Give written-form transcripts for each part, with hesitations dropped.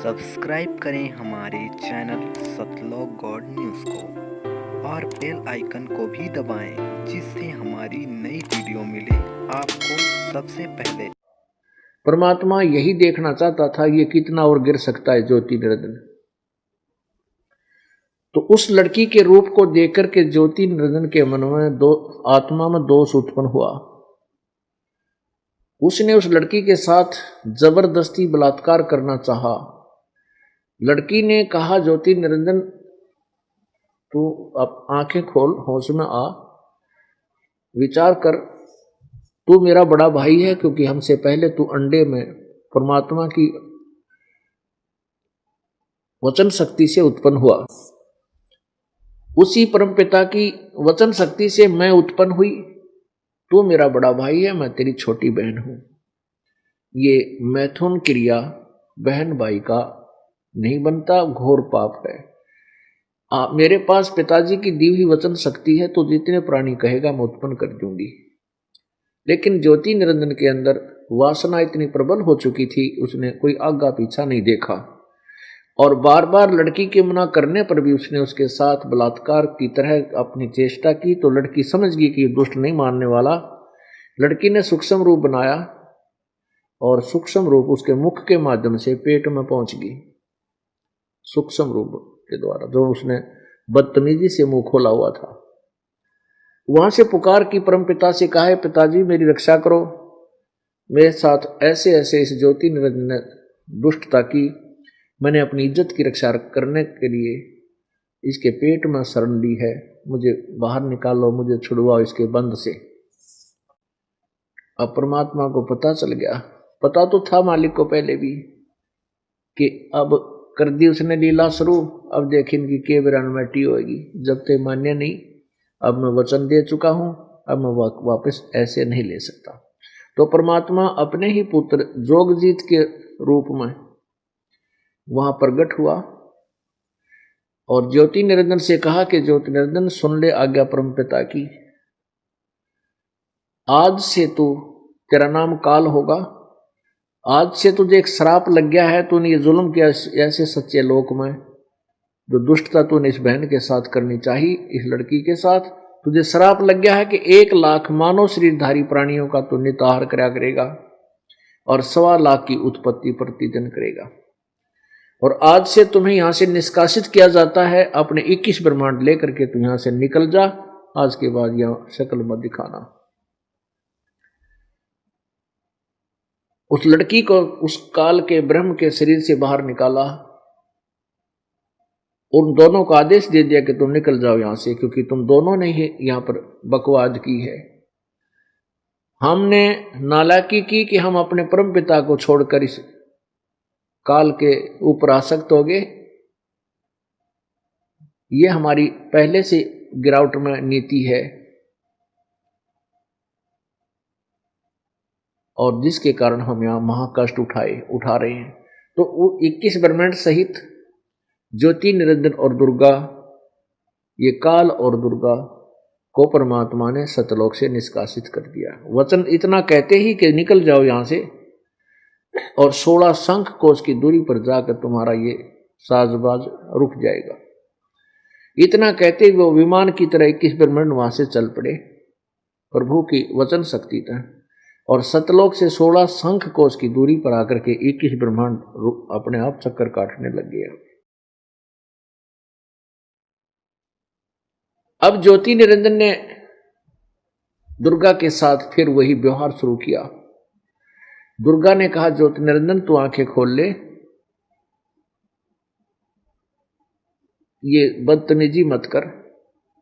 Subscribe करें हमारे channel सतलोक God news को और बेल आइकन को भी दबाएं जिससे हमारी नई वीडियो मिले आपको सबसे पहले। परमात्मा यही देखना चाहता था ये कितना और गिर सकता है ज्योति निरंजन। तो उस लड़की के रूप को देख करके ज्योति निरंजन के मन में आत्मा में दोष उत्पन्न हुआ। उसने उस लड़की के साथ जबरदस्ती बलात्कार करना चाहा। लड़की ने कहा, ज्योति निरंजन तू अब आंखें खोल, होश में आ, विचार कर, तू मेरा बड़ा भाई है क्योंकि हमसे पहले तू अंडे में परमात्मा की वचन शक्ति से उत्पन्न हुआ। उसी परमपिता की वचन शक्ति से मैं उत्पन्न हुई। तू मेरा बड़ा भाई है, मैं तेरी छोटी बहन हूं। ये मैथुन क्रिया बहन भाई का नहीं बनता, घोर पाप है। मेरे पास पिताजी की दी हुई वचन शक्ति है तो जितने प्राणी कहेगा मैं उत्पन्न कर दूंगी। लेकिन ज्योति निरंजन के अंदर वासना इतनी प्रबल हो चुकी थी, उसने कोई आगा पीछा नहीं देखा और बार बार लड़की के मना करने पर भी उसने उसके साथ बलात्कार की तरह अपनी चेष्टा की। तो लड़की समझ गई कि ये दुष्ट नहीं मानने वाला। लड़की ने सूक्ष्म रूप बनाया और सूक्ष्म रूप उसके मुख के माध्यम से पेट में पहुंच गई। सूक्ष्म रूप के द्वारा जो उसने बदतमीजी से मुंह खोला हुआ था, वहां से पुकार की परमपिता से कहा है, पिताजी मेरी रक्षा करो, मेरे साथ ऐसे ऐसे इस ज्योति निरंजन ने दुष्टता की, मैंने अपनी इज्जत की रक्षा करने के लिए इसके पेट में शरण ली है, मुझे बाहर निकालो, मुझे छुड़वाओ इसके बंध से। अब परमात्मा को पता चल गया, पता तो था मालिक को पहले भी कि अब कर दी उसने लीला शुरू, अब देख इनकी के बिरानमेटी होगी। जब तक मान्य नहीं, अब मैं वचन दे चुका हूं, अब मैं वापस ऐसे नहीं ले सकता। तो परमात्मा अपने ही पुत्र जोगजीत के रूप में वहां प्रकट हुआ और ज्योति निरंजन से कहा कि ज्योति निरंजन सुन ले आज्ञा परमपिता की, आज से तू तेरा नाम काल होगा, आज से तुझे एक श्राप लग गया है। तूने ये जुल्म किया ऐसे सच्चे लोक में, जो दुष्टता तूने इस बहन के साथ करनी चाहिए, इस लड़की के साथ, तुझे श्राप लग गया है कि 1,00,000 मानव शरीरधारी प्राणियों का तू निताहार करा करेगा और 1,25,000 की उत्पत्ति प्रतिदिन करेगा। और आज से तुम्हें यहां से निष्कासित किया जाता है। अपने 21 ब्रह्मांड लेकर के तू यहां से निकल जा, आज के बाद यहां शक्ल मत दिखाना। उस लड़की को उस काल के ब्रह्म के शरीर से बाहर निकाला, उन दोनों को आदेश दे दिया कि तुम निकल जाओ यहां से, क्योंकि तुम दोनों ने ही यहां पर बकवाद की है। हमने नालायकी की कि हम अपने परम पिता को छोड़कर इस काल के ऊपर आसक्त हो गए। ये हमारी पहले से गिरावट में नीति है और जिसके कारण हम यहाँ महाकष्ट उठा रहे हैं। तो 21 ब्रह्मांड सहित ज्योति निरंजन और दुर्गा, ये काल और दुर्गा को परमात्मा ने सतलोक से निष्कासित कर दिया। वचन इतना कहते ही कि निकल जाओ यहां से और 16 शंख कोश की दूरी पर जाकर तुम्हारा ये साजबाज रुक जाएगा। इतना कहते ही वो विमान की तरह 21 ब्रह्मांड वहां से चल पड़े प्रभु की वचन शक्ति था और सतलोक से 16 शंख कोश की दूरी पर आकर के 21 ब्रह्मांड अपने आप चक्कर काटने लग गया। अब ज्योति निरंजन ने दुर्गा के साथ फिर वही व्यवहार शुरू किया। दुर्गा ने कहा, ज्योति निरंजन तू आंखें खोल ले, ये बदतमीजी मत कर,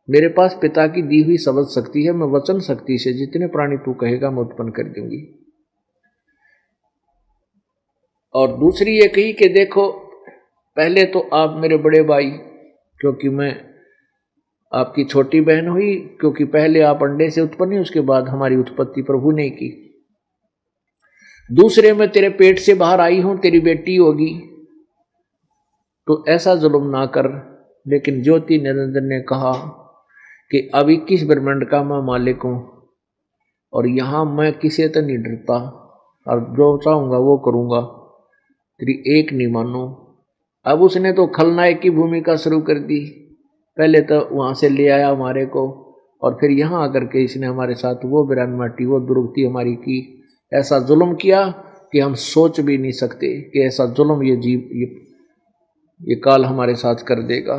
मेरे पास पिता की दी हुई शब्द शक्ति है, मैं वचन शक्ति से जितने प्राणी तू कहेगा मैं उत्पन्न कर दूंगी। और दूसरी ये कही कि देखो, पहले तो आप मेरे बड़े भाई, क्योंकि मैं आपकी छोटी बहन हुई, क्योंकि पहले आप अंडे से उत्पन्न हुई, उसके बाद हमारी उत्पत्ति प्रभु ने की। दूसरे मैं तेरे पेट से बाहर आई हूं, तेरी बेटी होगी, तो ऐसा जुल्म ना कर। लेकिन ज्योति निरंजन ने कहा कि अब 21 ब्रह्मांड का मैं मालिक हूं और यहां मैं किसी से नहीं डरता और जो चाहूंगा वो करूंगा, तेरी एक नहीं मानो। अब उसने तो खलनायक की भूमिका शुरू कर दी। पहले तो वहां से ले आया हमारे को, और फिर यहाँ आकर के इसने हमारे साथ वो वीरानमाटी, वो दुर्गति हमारी की। ऐसा जुल्म किया कि हम सोच भी नहीं सकते कि ऐसा जुल्म ये काल हमारे साथ कर देगा।